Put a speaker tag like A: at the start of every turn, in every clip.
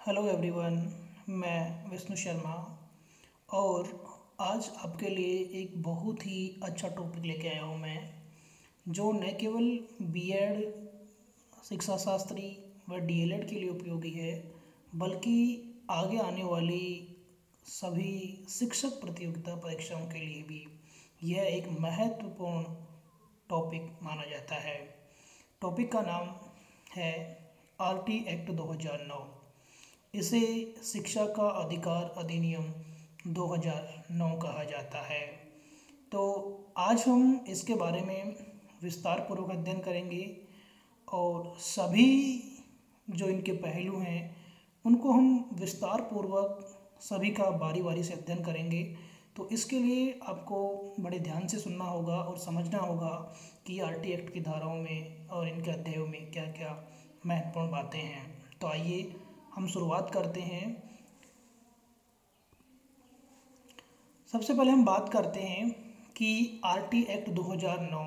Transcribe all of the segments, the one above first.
A: Hello everyone. मैं विष्णु शर्मा और आज आपके लिए एक बहुत ही अच्छा टॉपिक लेके आया हूँ मैं, जो न केवल बीएड शिक्षा शास्त्री व डीएलएड के लिए उपयोगी है, बल्कि आगे आने वाली सभी शिक्षक प्रतियोगिता परीक्षाओं के लिए भी यह एक महत्वपूर्ण टॉपिक माना जाता है। टॉपिक का नाम है आरटी एक्ट 2009। इसे शिक्षा का अधिकार अधिनियम 2009 कहा जाता है। तो आज हम इसके बारे में विस्तार पूर्वक अध्ययन करेंगे और सभी जो इनके पहलू हैं उनको हम विस्तार पूर्वक सभी का बारी बारी से अध्ययन करेंगे। तो इसके लिए आपको बड़े ध्यान से सुनना होगा और समझना होगा कि आरटी एक्ट की धाराओं में और इनके अध्यायों में क्या क्या महत्वपूर्ण बातें हैं। तो आइए हम शुरुआत करते हैं। सबसे पहले हम बात करते हैं कि आरटी एक्ट 2009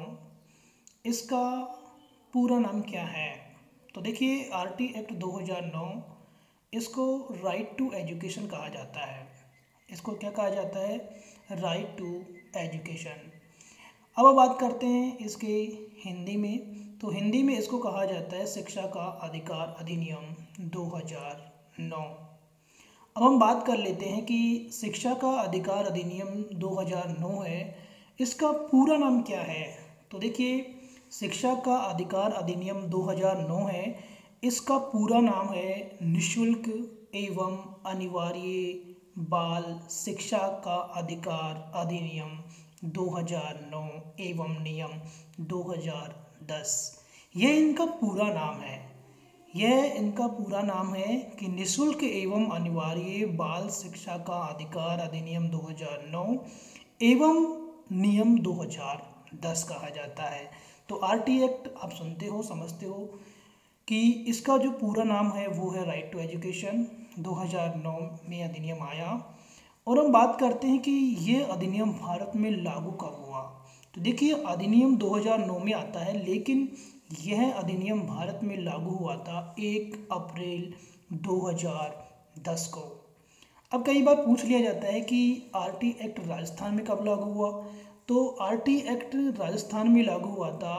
A: इसका पूरा नाम क्या है। तो देखिए, आरटी एक्ट 2009 इसको राइट टू एजुकेशन कहा जाता है। इसको क्या कहा जाता है? Right to education. अब बात करते हैं इसके हिंदी में। तो हिंदी में इसको कहा जाता है शिक्षा का अधिकार अधिनियम 2009। अब हम बात कर लेते हैं कि शिक्षा का अधिकार अधिनियम 2009 है, इसका पूरा नाम क्या है। तो देखिए, शिक्षा का अधिकार अधिनियम 2009 है, इसका पूरा नाम है निःशुल्क एवं अनिवार्य बाल शिक्षा का अधिकार अधिनियम 2009 एवं नियम 2010। यह इनका पूरा नाम है। यह इनका पूरा नाम है कि निःशुल्क एवं अनिवार्य बाल शिक्षा का अधिकार अधिनियम 2009 एवं नियम 2010 कहा जाता है। तो आरटी एक्ट आप सुनते हो, समझते हो कि इसका जो पूरा नाम है वो है राइट टू एजुकेशन। 2009 में अधिनियम आया और हम बात करते हैं कि ये अधिनियम भारत में लागू कब हुआ। तो देखिए, अधिनियम 2009 में आता है, लेकिन यह अधिनियम भारत में लागू हुआ था 1 अप्रैल 2010 को। अब कई बार पूछ लिया जाता है कि आरटी एक्ट राजस्थान में कब लागू हुआ। तो आरटी एक्ट राजस्थान में लागू हुआ था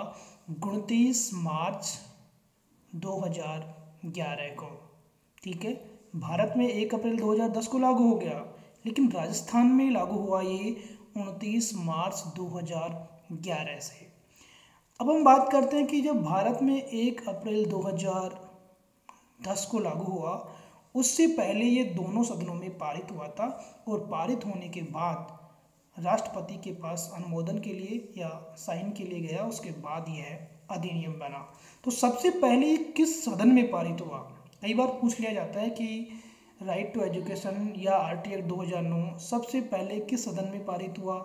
A: 29 मार्च 2011 को। ठीक है, भारत में 1 अप्रैल 2010 को लागू हो गया, लेकिन राजस्थान में लागू हुआ ये 29 मार्च 2011 से। अब हम बात करते हैं कि जब भारत में 1 अप्रैल 2010 को लागू हुआ, उससे पहले ये दोनों सदनों में पारित हुआ था और पारित होने के बाद राष्ट्रपति के पास अनुमोदन के लिए या साइन के लिए गया, उसके बाद यह अधिनियम बना। तो सबसे पहले ये किस सदन में पारित हुआ? कई बार पूछ लिया जाता है कि राइट टू एजुकेशन या आरटी एक्ट 2009 सबसे पहले किस सदन में पारित हुआ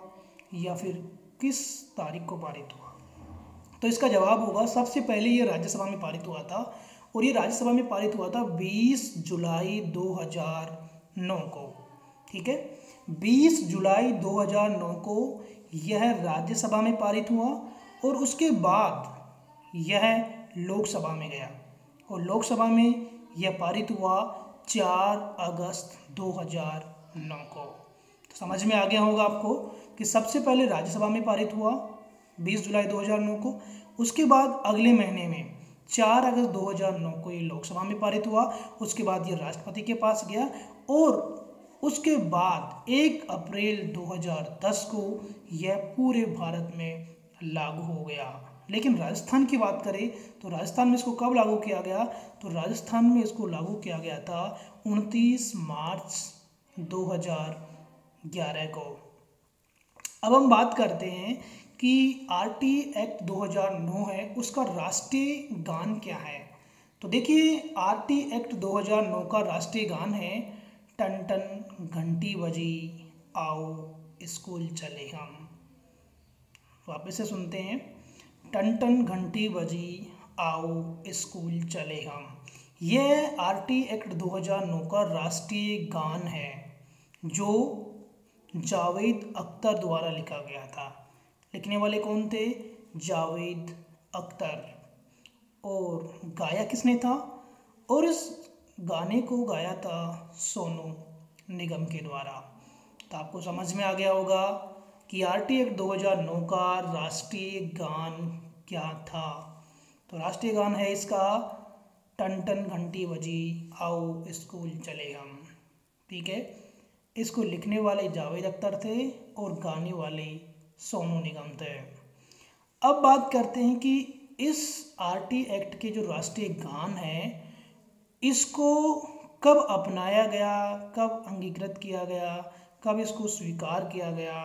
A: या फिर किस तारीख को पारित हुआ। तो इसका जवाब होगा सबसे पहले ये राज्यसभा में पारित हुआ था, और ये राज्यसभा में पारित हुआ था 20 जुलाई 2009 को। ठीक है, 20 जुलाई 2009 को यह राज्यसभा में पारित हुआ और उसके बाद यह लोकसभा में गया और लोकसभा में यह पारित हुआ 4 अगस्त 2009 को। तो समझ में आ गया होगा आपको कि सबसे पहले राज्यसभा में पारित हुआ 20 जुलाई 2009 को, उसके बाद अगले महीने में 4 अगस्त 2009 को ये लोकसभा में पारित हुआ, उसके बाद ये राष्ट्रपति के पास गया और उसके बाद 1 अप्रैल 2010 को यह पूरे भारत में लागू हो गया। लेकिन राजस्थान की बात करें तो राजस्थान में इसको कब लागू किया गया? तो राजस्थान में इसको लागू किया गया था 29 मार्च 2011 को। अब हम बात करते हैं कि आरटी एक्ट 2009 है, उसका राष्ट्रीय गान क्या है। तो देखिए, आरटी एक्ट 2009 का राष्ट्रीय गान है टन टन घंटी बजी आओ स्कूल चले हम। वापस से सुनते हैं, टन टन घंटी बजी आओ स्कूल चले हम। यह आरटी एक्ट 2009 का राष्ट्रीय गान है, जो जावेद अख्तर द्वारा लिखा गया था। लिखने वाले कौन थे? जावेद अख्तर। और गाया किसने था? और इस गाने को गाया था सोनू निगम के द्वारा। तो आपको समझ में आ गया होगा कि आरटी एक्ट 2009 का राष्ट्रीय गान क्या था। तो राष्ट्रीय गान है इसका टन टन घंटी बजी आओ स्कूल चले हम। ठीक है, इसको लिखने वाले जावेद अख्तर थे और गाने वाले सोनू निगम थे। अब बात करते हैं कि इस आरटी एक्ट के जो राष्ट्रीय गान है इसको कब अपनाया गया, कब अंगीकृत किया गया, कब इसको स्वीकार किया गया।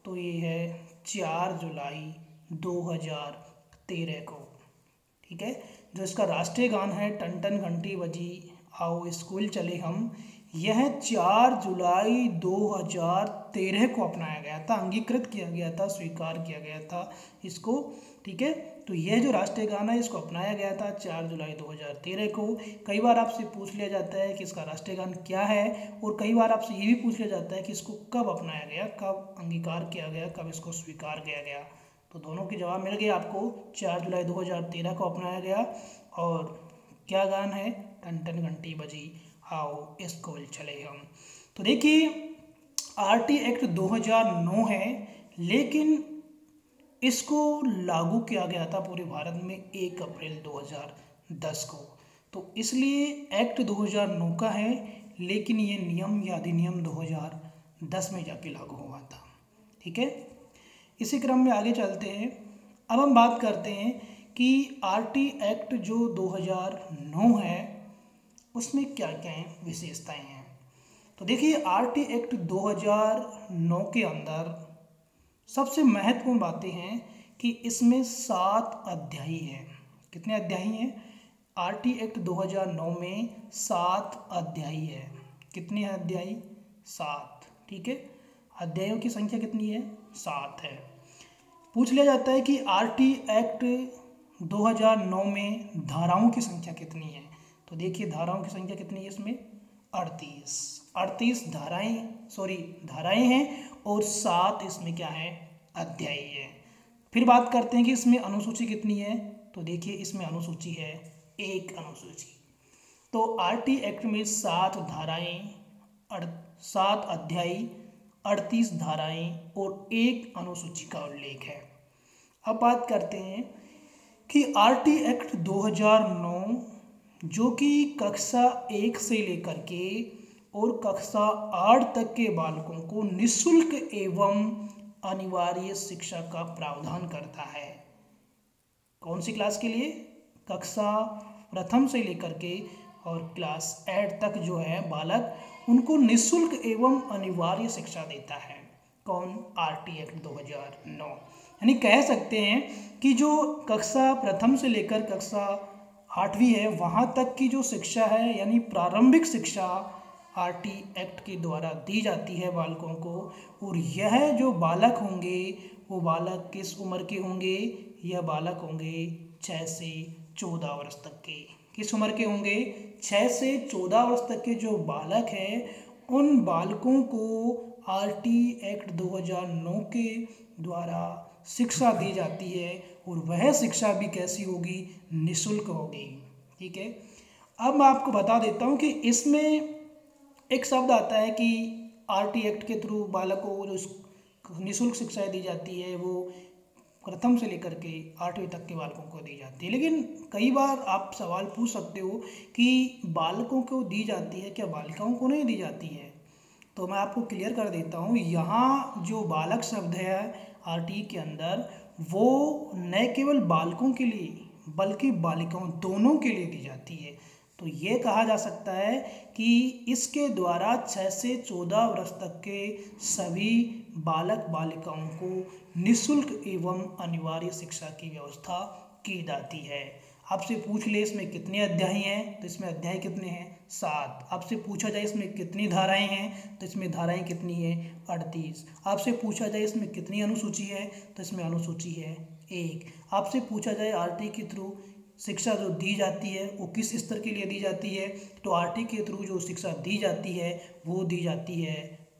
A: तो ये है 4 जुलाई 2013 को। ठीक है, जो इसका राष्ट्रीय गान है टन टन घंटी बजी आओ स्कूल चले हम, यह 4 जुलाई 2013 को अपनाया गया था, अंगीकृत किया गया था, स्वीकार किया गया था इसको। ठीक है, तो यह जो राष्ट्रीय गान है इसको अपनाया गया था 4 जुलाई 2013 को। कई बार आपसे पूछ लिया जाता है कि इसका राष्ट्रीय गान क्या है, और कई बार आपसे ये भी पूछ लिया जाता है कि इसको कब अपनाया गया, कब अंगीकार किया गया, कब इसको स्वीकार किया गया। तो दोनों के जवाब मिल गए आपको। 4 जुलाई 2013 को अपनाया गया। और क्या गान है? टन टन घंटी बजी आओ स्कूल चले हम। तो देखिए, आरटी एक्ट 2009 है, लेकिन इसको लागू किया गया था पूरे भारत में 1 अप्रैल 2010 को। तो इसलिए एक्ट 2009 का है, लेकिन ये नियम या अधिनियम 2010 में जाके लागू हुआ था। ठीक है, इसी क्रम में आगे चलते हैं। अब हम बात करते हैं कि आरटी एक्ट जो 2009 है उसमें क्या क्या विशेषताएं हैं। तो देखिए, आरटी एक्ट 2009 के अंदर सबसे महत्वपूर्ण बातें हैं कि इसमें 7 अध्याय हैं। कितने अध्याय हैं? आरटी एक्ट 2009 में 7 अध्याय है। कितने अध्याय? 7। ठीक है, अध्यायों की संख्या कितनी है? 7 है। पूछ लिया जाता है कि आरटी एक्ट 2009 में धाराओं की संख्या कितनी है। तो देखिए, धाराओं की संख्या कितनी है इसमें? 38 धाराएं हैं, और 7 इसमें क्या है? अध्याय है। फिर बात करते हैं कि इसमें अनुसूची कितनी है। तो देखिए, इसमें अनुसूची है 1 अनुसूची। तो आरटी एक्ट में 7 धाराएं, 7 अध्याय, 38 धाराएं और 1 अनुसूची का उल्लेख है। अब बात करते हैं कि आरटी एक्ट 2009 जो कि कक्षा 1 से लेकर के और कक्षा 8 तक के बालकों को निःशुल्क एवं अनिवार्य शिक्षा का प्रावधान करता है। कौन सी क्लास के लिए? कक्षा प्रथम से लेकर के और क्लास 8 तक जो है बालक, उनको निःशुल्क एवं अनिवार्य शिक्षा देता है। कौन? RT act 2009। यानी कह सकते हैं कि जो कक्षा प्रथम से लेकर कक्षा 8वीं है वहाँ तक की जो शिक्षा है, यानी प्रारंभिक शिक्षा आरटी एक्ट के द्वारा दी जाती है बालकों को। और यह जो बालक होंगे वो बालक किस उम्र के होंगे? यह बालक होंगे 6 से 14 वर्ष तक के। किस उम्र के होंगे? 6 से 14 वर्ष तक के जो बालक हैं, उन बालकों को आरटी एक्ट 2009 के द्वारा शिक्षा दी जाती है, और वह शिक्षा भी कैसी होगी? निःशुल्क होगी। ठीक है, अब मैं आपको बता देता हूँ कि इसमें एक शब्द आता है कि आरटी एक्ट के थ्रू बालकों को जो निःशुल्क शिक्षाएं दी जाती है वो प्रथम से लेकर के 8वीं तक के बालकों को दी जाती है। लेकिन कई बार आप सवाल पूछ सकते हो कि बालकों को दी जाती है, क्या बालिकाओं को नहीं दी जाती है? तो मैं आपको क्लियर कर देता हूँ, यहाँ जो बालक शब्द है आरटी के अंदर, वो न केवल बालकों के लिए बल्कि बालिकाओं दोनों के लिए दी जाती है। तो ये कहा जा सकता है कि इसके द्वारा 6 से 14 वर्ष तक के सभी बालक बालिकाओं को निःशुल्क एवं अनिवार्य शिक्षा की व्यवस्था की जाती है। आपसे पूछ ले इसमें कितने अध्याय हैं, तो इसमें अध्याय कितने हैं? 7। आपसे पूछा जाए इसमें कितनी धाराएं हैं, तो इसमें धाराएं कितनी हैं? 38। आपसे पूछा जाए इसमें कितनी अनुसूची है, तो इसमें अनुसूची है 1। आपसे पूछा जाए आरटी के थ्रू शिक्षा जो दी जाती है वो किस स्तर के लिए दी जाती है, तो आरटी के थ्रू जो शिक्षा दी जाती है वो दी जाती है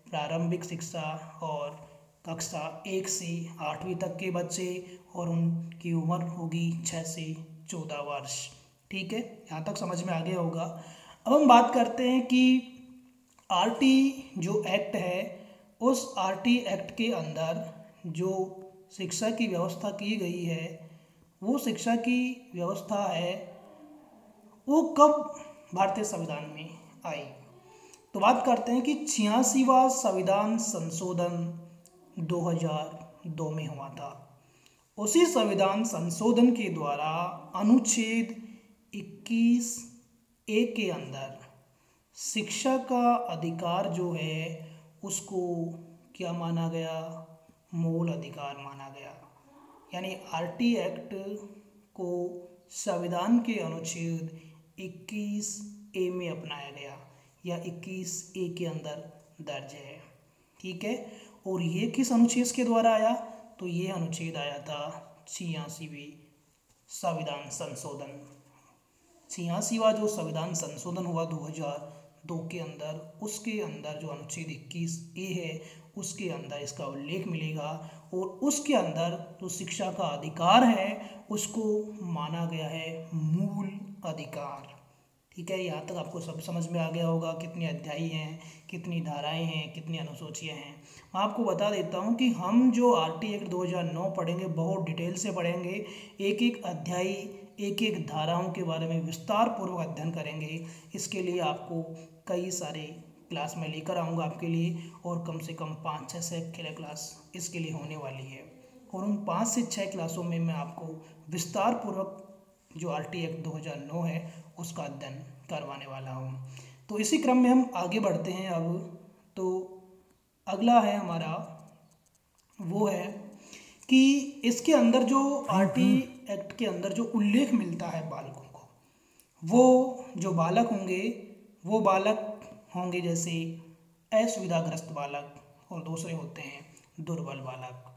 A: प्रारंभिक शिक्षा, और कक्षा 1 से 8वीं तक के बच्चे, और उनकी उम्र होगी 6 से 14 वर्ष। ठीक है, यहाँ तक समझ में आ गया होगा। अब हम बात करते हैं कि आरटी जो एक्ट है, उस आरटी एक्ट के अंदर जो शिक्षा की व्यवस्था की गई है, वो शिक्षा की व्यवस्था है वो कब भारतीय संविधान में आई। तो बात करते हैं कि 86वां संविधान संशोधन 2002 में हुआ था। उसी संविधान संशोधन के द्वारा अनुच्छेद 21A के अंदर शिक्षा का अधिकार जो है उसको क्या माना गया, मूल अधिकार माना गया। यानी आरटी एक्ट को संविधान के अनुच्छेद 21A में अपनाया गया या 21A के अंदर दर्ज है। ठीक है, और ये किस अनुच्छेद के द्वारा आया, तो ये अनुच्छेद आया था 86वीं संविधान संशोधन। 86वां जो संविधान संशोधन हुआ 2002 के अंदर, उसके अंदर जो अनुच्छेद 21A है उसके अंदर इसका उल्लेख मिलेगा और उसके अंदर जो शिक्षा का अधिकार है उसको माना गया है मूल अधिकार। ठीक है, यहाँ तक आपको सब समझ में आ गया होगा कितने अध्याय हैं, कितनी धाराएं हैं, कितनी अनुसूचियाँ हैं। मैं आपको बता देता हूँ कि हम जो आरटी एक्ट 2009 पढ़ेंगे बहुत डिटेल से पढ़ेंगे, एक एक अध्याय एक एक धाराओं के बारे में विस्तार पूर्वक अध्ययन करेंगे। इसके लिए आपको कई सारे क्लास में लेकर आऊँगा आपके लिए, और कम से कम 5-6 से क्लास इसके लिए होने वाली है, और उन 5 से 6 क्लासों में मैं आपको विस्तार पूर्वक जो आरटी एक्ट 2009 है उसका अध्ययन करवाने वाला हूँ। तो इसी क्रम में हम आगे बढ़ते हैं। अब तो अगला है हमारा वो है कि इसके अंदर जो आरटी एक्ट के अंदर जो उल्लेख मिलता है बालकों को, वो जो बालक होंगे वो बालक होंगे जैसे असुविधाग्रस्त बालक और दूसरे होते हैं दुर्बल बालक।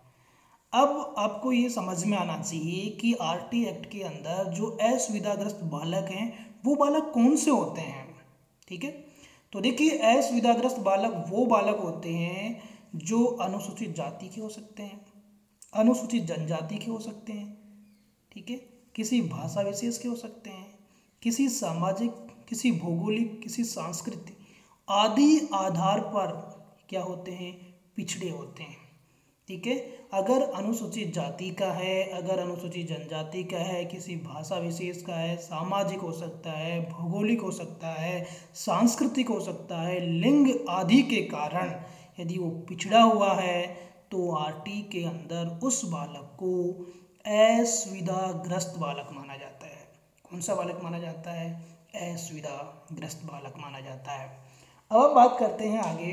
A: अब आपको ये समझ में आना चाहिए कि आरटी एक्ट के अंदर जो असुविधाग्रस्त बालक हैं वो बालक कौन से होते हैं। ठीक है, तो देखिए असुविधाग्रस्त बालक वो बालक होते हैं जो अनुसूचित जाति के हो सकते हैं, अनुसूचित जनजाति के हो सकते हैं, ठीक है, किसी भाषा विशेष के हो सकते हैं, किसी सामाजिक, किसी भौगोलिक, किसी सांस्कृतिक आदि आधार पर क्या होते हैं, पिछड़े होते हैं। ठीक है, अगर अनुसूचित जाति का है, अगर अनुसूचित जनजाति का है, किसी भाषा विशेष का है, सामाजिक हो सकता है, भौगोलिक हो सकता है, सांस्कृतिक हो सकता है, लिंग आदि के कारण यदि वो पिछड़ा हुआ है तो आरटी के अंदर उस बालक को असुविधाग्रस्त बालक माना जाता है। कौन सा बालक माना जाता है, असुविधाग्रस्त बालक माना जाता है। अब हम बात करते हैं आगे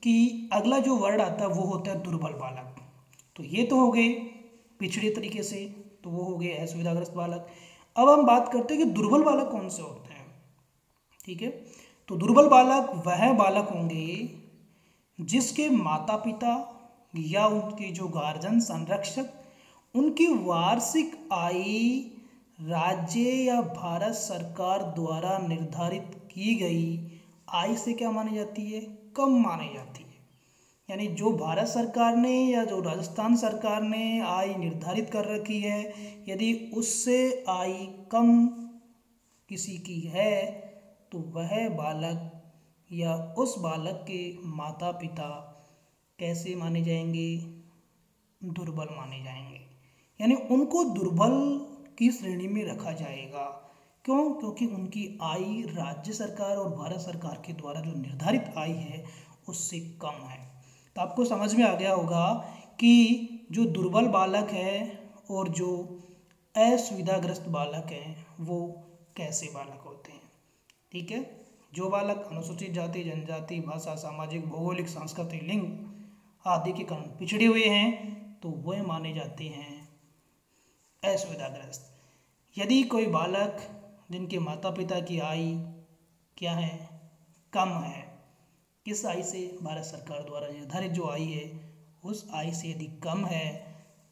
A: कि अगला जो वर्ड आता है वो होता है दुर्बल बालक। तो ये तो हो गए पिछड़े तरीके से, तो वो हो गए असुविधाग्रस्त बालक। अब हम बात करते हैं कि दुर्बल बालक कौन से होते हैं। ठीक है, तो दुर्बल बालक वह बालक होंगे जिसके माता पिता या उनके जो गार्जियन संरक्षक उनकी वार्षिक आय राज्य या भारत सरकार द्वारा निर्धारित की गई आय से क्या मानी जाती है, कम मानी जाती है। यानी जो भारत सरकार ने या जो राजस्थान सरकार ने आय निर्धारित कर रखी है, यदि उससे आय कम किसी की है तो वह बालक या उस बालक के माता पिता कैसे माने जाएंगे, दुर्बल माने जाएंगे। यानी उनको दुर्बल की श्रेणी में रखा जाएगा। क्यों? क्योंकि उनकी आय राज्य सरकार और भारत सरकार के द्वारा जो निर्धारित आय है उससे कम है। तो आपको समझ में आ गया होगा कि जो दुर्बल बालक है और जो असुविधाग्रस्त बालक हैं वो कैसे बालक होते हैं। ठीक है, जो बालक अनुसूचित जाति, जनजाति, भाषा, सामाजिक, भौगोलिक, सांस्कृतिक, लिंग आदि के कारण पिछड़े हुए हैं तो वह माने जाते हैं असुविधाग्रस्त। यदि कोई बालक जिनके माता पिता की आय क्या है, कम है, किस आय से, भारत सरकार द्वारा निर्धारित जो आय है उस आय से यदि कम है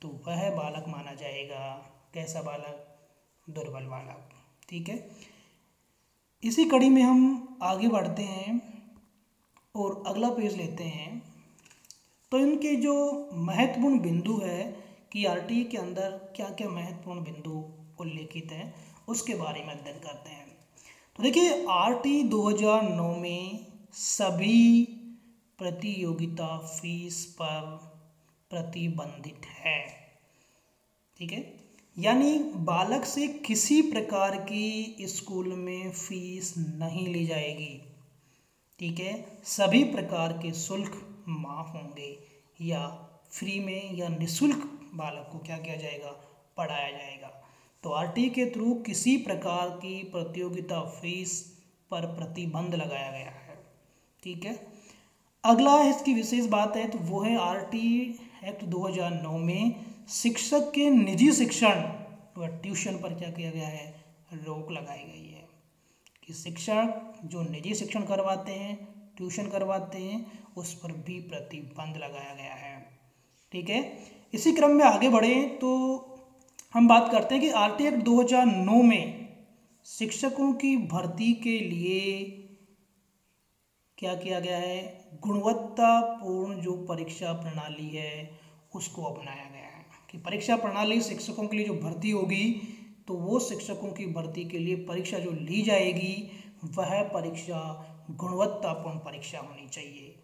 A: तो वह बालक माना जाएगा कैसा बालक, दुर्बल बालक। ठीक है, इसी कड़ी में हम आगे बढ़ते हैं और अगला पेज लेते हैं। तो इनके जो महत्वपूर्ण बिंदु है कि आरटीए के अंदर क्या क्या महत्वपूर्ण बिंदु उल्लेखित हैं उसके बारे में अध्ययन करते हैं। तो देखिए आरटी 2009 में सभी प्रतियोगिता फीस पर प्रतिबंधित है। ठीक है, यानी बालक से किसी प्रकार की स्कूल में फीस नहीं ली जाएगी। ठीक है, सभी प्रकार के शुल्क माफ होंगे या फ्री में या निःशुल्क बालक को क्या किया जाएगा, पढ़ाया जाएगा। तो आरटी के थ्रू किसी प्रकार की प्रतियोगिता फीस पर प्रतिबंध लगाया गया है। ठीक है, अगला इसकी विशेष बात है तो वो है आरटी एक्ट 2009 में शिक्षक के निजी शिक्षण व ट्यूशन पर क्या किया गया है, रोक लगाई गई है कि शिक्षक जो निजी शिक्षण करवाते हैं, ट्यूशन करवाते हैं, उस पर भी प्रतिबंध लगाया गया है। ठीक है, इसी क्रम में आगे बढ़े तो हम बात करते हैं कि आरटी एक्ट 2009 में शिक्षकों की भर्ती के लिए क्या किया गया है, गुणवत्तापूर्ण जो परीक्षा प्रणाली है उसको अपनाया गया है कि परीक्षा प्रणाली शिक्षकों के लिए जो भर्ती होगी तो वो शिक्षकों की भर्ती के लिए परीक्षा जो ली जाएगी वह परीक्षा गुणवत्तापूर्ण परीक्षा होनी चाहिए।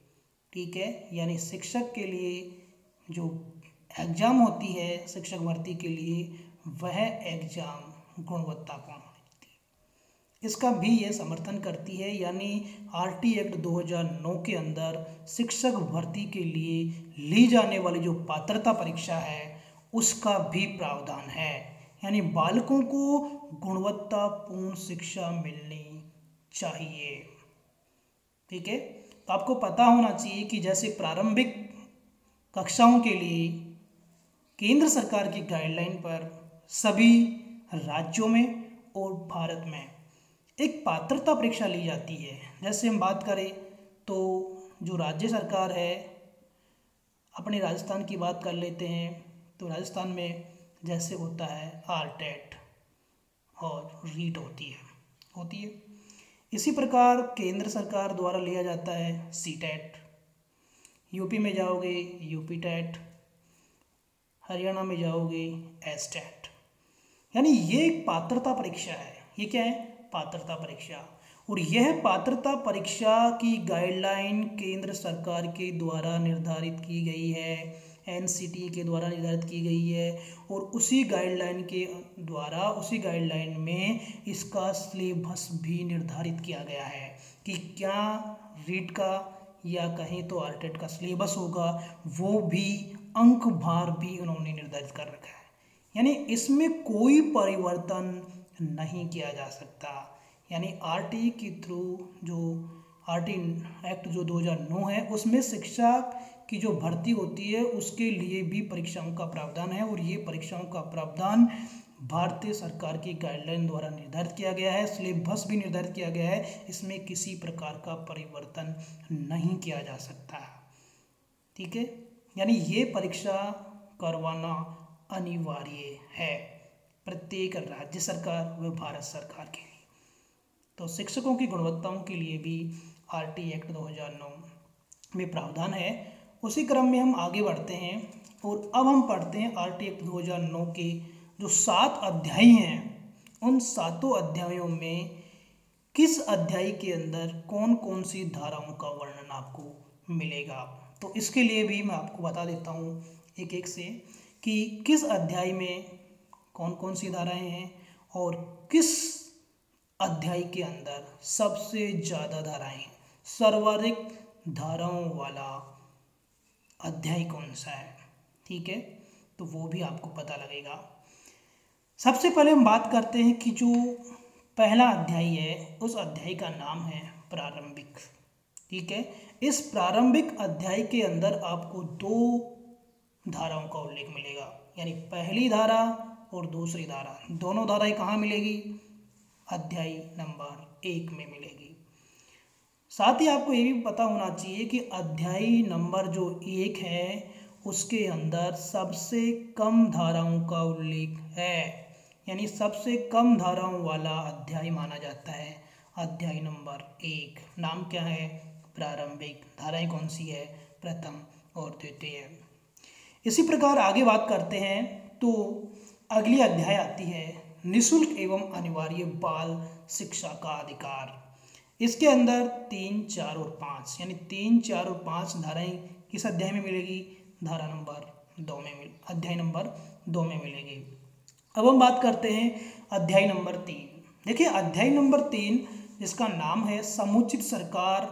A: ठीक है, यानी शिक्षक के लिए जो एग्ज़ाम होती है शिक्षक भर्ती के लिए वह एग्ज़ाम गुणवत्तापूर्ण होती है। इसका भी ये समर्थन करती है, यानी आरटी एक्ट 2009 के अंदर शिक्षक भर्ती के लिए ली जाने वाली जो पात्रता परीक्षा है उसका भी प्रावधान है, यानी बालकों को गुणवत्तापूर्ण शिक्षा मिलनी चाहिए। ठीक है, तो आपको पता होना चाहिए कि जैसे प्रारंभिक कक्षाओं के लिए केंद्र सरकार की गाइडलाइन पर सभी राज्यों में और भारत में एक पात्रता परीक्षा ली जाती है। जैसे हम बात करें तो जो राज्य सरकार है, अपने राजस्थान की बात कर लेते हैं तो राजस्थान में जैसे होता है आरटेट और रीट होती है। इसी प्रकार केंद्र सरकार द्वारा लिया जाता है सीटेट। यूपी में जाओगे यूपी टेट, हरियाणा में जाओगे एसटेट। यानी ये एक पात्रता परीक्षा है। ये क्या है, पात्रता परीक्षा। और यह पात्रता परीक्षा की गाइडलाइन केंद्र सरकार के द्वारा निर्धारित की गई है, एनसीटी के द्वारा निर्धारित की गई है। और उसी गाइडलाइन में इसका सिलेबस भी निर्धारित किया गया है कि क्या रीट का या कहीं तो आरटेट का सिलेबस होगा, वो भी अंक भार भी उन्होंने निर्धारित कर रखा है। यानी इसमें कोई परिवर्तन नहीं किया जा सकता। यानी आरटी के थ्रू जो आरटी एक्ट जो 2009 है उसमें शिक्षा की जो भर्ती होती है उसके लिए भी परीक्षाओं का प्रावधान है। और ये परीक्षाओं का प्रावधान भारतीय सरकार की गाइडलाइन द्वारा निर्धारित किया गया है, सिलेबस भी निर्धारित किया गया है, इसमें किसी प्रकार का परिवर्तन नहीं किया जा सकता। ठीक है, यानी ये परीक्षा करवाना अनिवार्य है प्रत्येक राज्य सरकार व भारत सरकार के लिए। तो शिक्षकों की गुणवत्ताओं के लिए भी आरटी एक्ट 2009 में प्रावधान है। उसी क्रम में हम आगे बढ़ते हैं और अब हम पढ़ते हैं आरटी एक्ट 2009 के जो 7 अध्याय हैं, उन 7 अध्यायों में किस अध्याय के अंदर कौन कौन सी धाराओं का वर्णन आपको मिलेगा। तो इसके लिए भी मैं आपको बता देता हूँ एक एक से कि किस अध्याय में कौन कौन सी धाराएं हैं और किस अध्याय के अंदर सबसे ज़्यादा धाराएं हैं, सर्वाधिक धाराओं वाला अध्याय कौन सा है। ठीक है, तो वो भी आपको पता लगेगा। सबसे पहले हम बात करते हैं कि जो पहला अध्याय है उस अध्याय का नाम है प्रारंभिक। ठीक है, इस प्रारंभिक अध्याय के अंदर आपको 2 धाराओं का उल्लेख मिलेगा, यानी पहली धारा और दूसरी धारा। दोनों धाराएं कहाँ मिलेगी, अध्याय नंबर 1 में मिलेगी। साथ ही आपको ये भी पता होना चाहिए कि अध्याय नंबर जो 1 है उसके अंदर सबसे कम धाराओं का उल्लेख है, यानी सबसे कम धाराओं वाला अध्याय माना जाता है अध्याय नंबर 1। नाम क्या है, प्रारंभिक। धाराएं कौन सी है, प्रथम और द्वितीय। इसी प्रकार आगे बात करते हैं तो अगली अध्याय आती है निःशुल्क एवं अनिवार्य बाल शिक्षा का अधिकार। इसके अंदर 3, 4 और 5 यानी 3, 4 और 5 धाराएं किस अध्याय में मिलेगी? धारा नंबर 2 में अध्याय नंबर 2 में मिलेगी। अब हम बात करते हैं अध्याय नंबर 3। देखिए अध्याय नंबर 3 जिसका नाम है समुचित सरकार,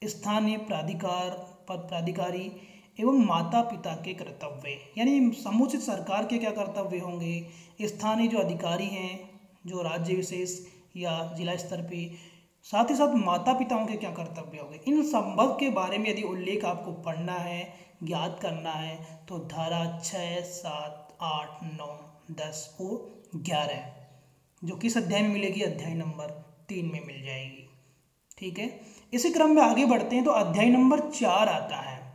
A: स्थानीय प्राधिकारी एवं माता पिता के कर्तव्य, यानी समुचित सरकार के क्या कर्तव्य होंगे, स्थानीय जो अधिकारी हैं जो राज्य विशेष या जिला स्तर पे, साथ ही साथ माता पिताओं के क्या कर्तव्य होंगे, इन संबंध के बारे में यदि उल्लेख आपको पढ़ना है, ज्ञात करना है तो धारा 6, 7, 8, 9, 10 और 11 जो किस अध्याय में मिलेगी? अध्याय नंबर 3 में मिल जाएगी। ठीक है, इसी क्रम में आगे बढ़ते हैं तो अध्याय नंबर 4 आता है।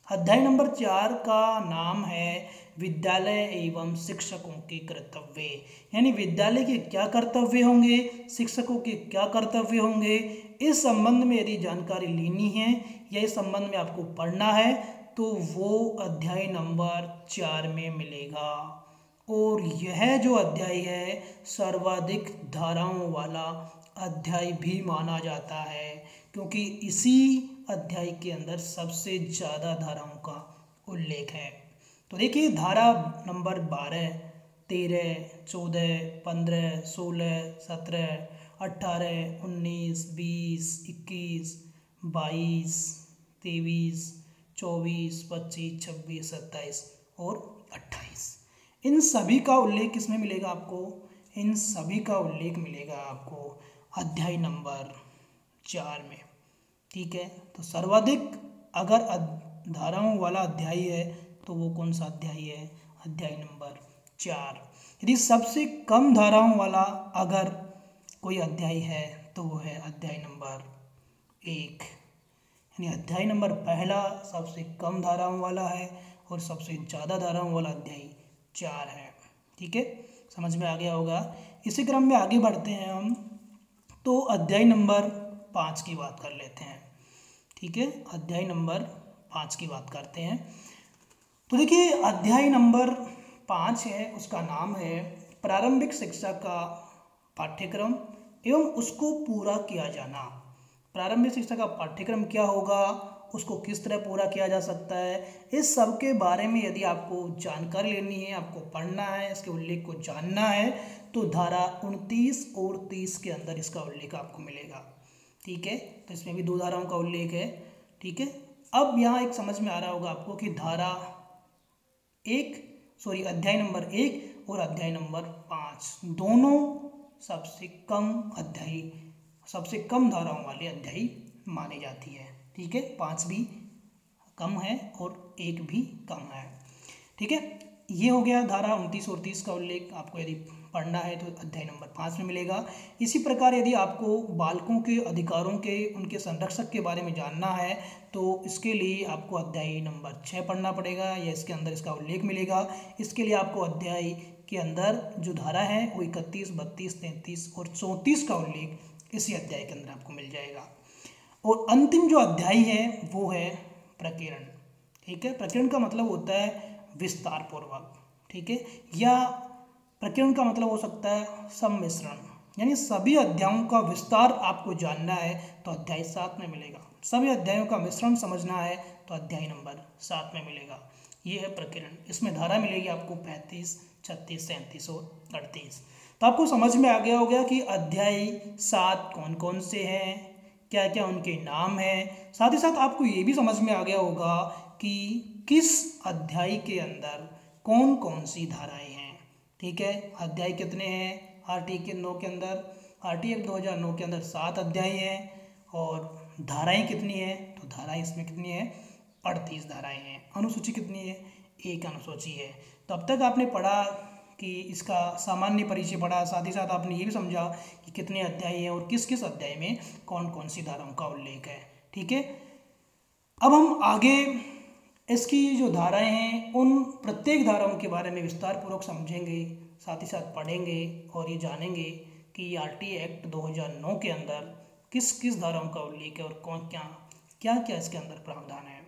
A: अध्याय नंबर 4 का नाम है विद्यालय एवं शिक्षकों के कर्तव्य, यानी विद्यालय के क्या कर्तव्य होंगे, शिक्षकों के क्या कर्तव्य होंगे, इस संबंध में यदि जानकारी लेनी है या इस संबंध में आपको पढ़ना है तो वो अध्याय नंबर 4 में मिलेगा। और यह जो अध्याय है सर्वाधिक धाराओं वाला अध्याय भी माना जाता है, क्योंकि इसी अध्याय के अंदर सबसे ज़्यादा धाराओं का उल्लेख है। तो देखिए धारा नंबर 12, 13, 14, 15, 16, 17, 18, 19, 20, 21, 22, 23, 24, 25, 26, 27 और 28, इन सभी का उल्लेख किसमें मिलेगा आपको? इन सभी का उल्लेख मिलेगा आपको अध्याय नंबर 4 में। ठीक है, तो सर्वाधिक अगर धाराओं वाला अध्याय है तो वो कौन सा अध्याय है? अध्याय नंबर 4। यदि सबसे कम धाराओं वाला अगर कोई अध्याय है तो वो है अध्याय नंबर 1, यानी अध्याय नंबर पहला सबसे कम धाराओं वाला है और सबसे ज़्यादा धाराओं वाला अध्याय 4 है। ठीक है, समझ में आ गया होगा। इसी क्रम में आगे बढ़ते हैं हम तो अध्याय नंबर 5 की बात कर लेते हैं। ठीक है, अध्याय नंबर 5 की बात करते हैं। तो देखिए अध्याय नंबर 5 है, उसका नाम है प्रारंभिक शिक्षा का पाठ्यक्रम एवं उसको पूरा किया जाना। प्रारंभिक शिक्षा का पाठ्यक्रम क्या होगा, उसको किस तरह पूरा किया जा सकता है, इस सब के बारे में यदि आपको जानकारी लेनी है, आपको पढ़ना है, इसके उल्लेख को जानना है तो धारा 29 और 30 के अंदर इसका उल्लेख आपको मिलेगा। ठीक है, तो इसमें भी 2 धाराओं का उल्लेख है। ठीक है, अब यहाँ एक समझ में आ रहा होगा आपको कि अध्याय नंबर 1 और अध्याय नंबर 5 दोनों सबसे कम धाराओं वाले अध्याय मानी जाती है। ठीक है, 5 भी कम है और 1 भी कम है। ठीक है, ये हो गया धारा 29 और 30 का उल्लेख। आपको यदि पढ़ना है तो अध्याय नंबर 5 में मिलेगा। इसी प्रकार यदि आपको बालकों के अधिकारों के, उनके संरक्षक के बारे में जानना है तो इसके लिए आपको अध्याय नंबर 6 पढ़ना पड़ेगा या इसके अंदर इसका उल्लेख मिलेगा। इसके लिए आपको अध्याय के अंदर जो धारा है वो 31, 32, 33 और 34 का उल्लेख इसी अध्याय के अंदर आपको मिल जाएगा। और अंतिम जो अध्याय है वो है प्रकीर्ण। ठीक है, प्रकीर्ण का मतलब होता है विस्तार पूर्वक। ठीक है, या प्रकीर्ण का मतलब हो सकता है सम्मिश्रण, यानी सभी अध्यायों का विस्तार आपको जानना है तो अध्याय 7 में मिलेगा। सभी अध्यायों का मिश्रण समझना है तो अध्याय नंबर 7 में मिलेगा। ये है प्रकीर्ण। इसमें धारा मिलेगी आपको 35, 36, 37 और 38। तो आपको समझ में आ गया होगा कि अध्याय 7 कौन कौन से हैं, क्या क्या उनके नाम हैं। साथ ही साथ आपको ये भी समझ में आ गया होगा कि किस अध्याय के अंदर कौन कौन सी धाराएं हैं। ठीक है, अध्याय कितने हैं आरटी के 9 के अंदर? आरटी एक्ट 2009 के अंदर 7 अध्याय हैं। और धाराएं कितनी हैं? तो धाराएं इसमें कितनी हैं? 38 धाराएं हैं। अनुसूची कितनी है? 1 अनुसूची है। तो अब तक आपने पढ़ा कि इसका सामान्य परिचय पढ़ा, साथ ही साथ आपने ये भी समझा कि कितने अध्याय हैं और किस किस अध्याय में कौन कौन सी धाराओं का उल्लेख है। ठीक है, अब हम आगे इसकी जो धाराएं हैं उन प्रत्येक धाराओं के बारे में विस्तार पूर्वक समझेंगे, साथ ही साथ पढ़ेंगे और ये जानेंगे कि आरटी एक्ट 2009 के अंदर किस किस धाराओं का उल्लेख है और कौन क्या क्या इसके अंदर प्रावधान है।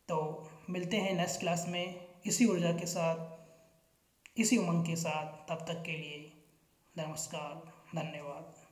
A: तो मिलते हैं नेक्स्ट क्लास में इसी ऊर्जा के साथ। इसी उमंग के साथ। तब तक के लिए नमस्कार, धन्यवाद।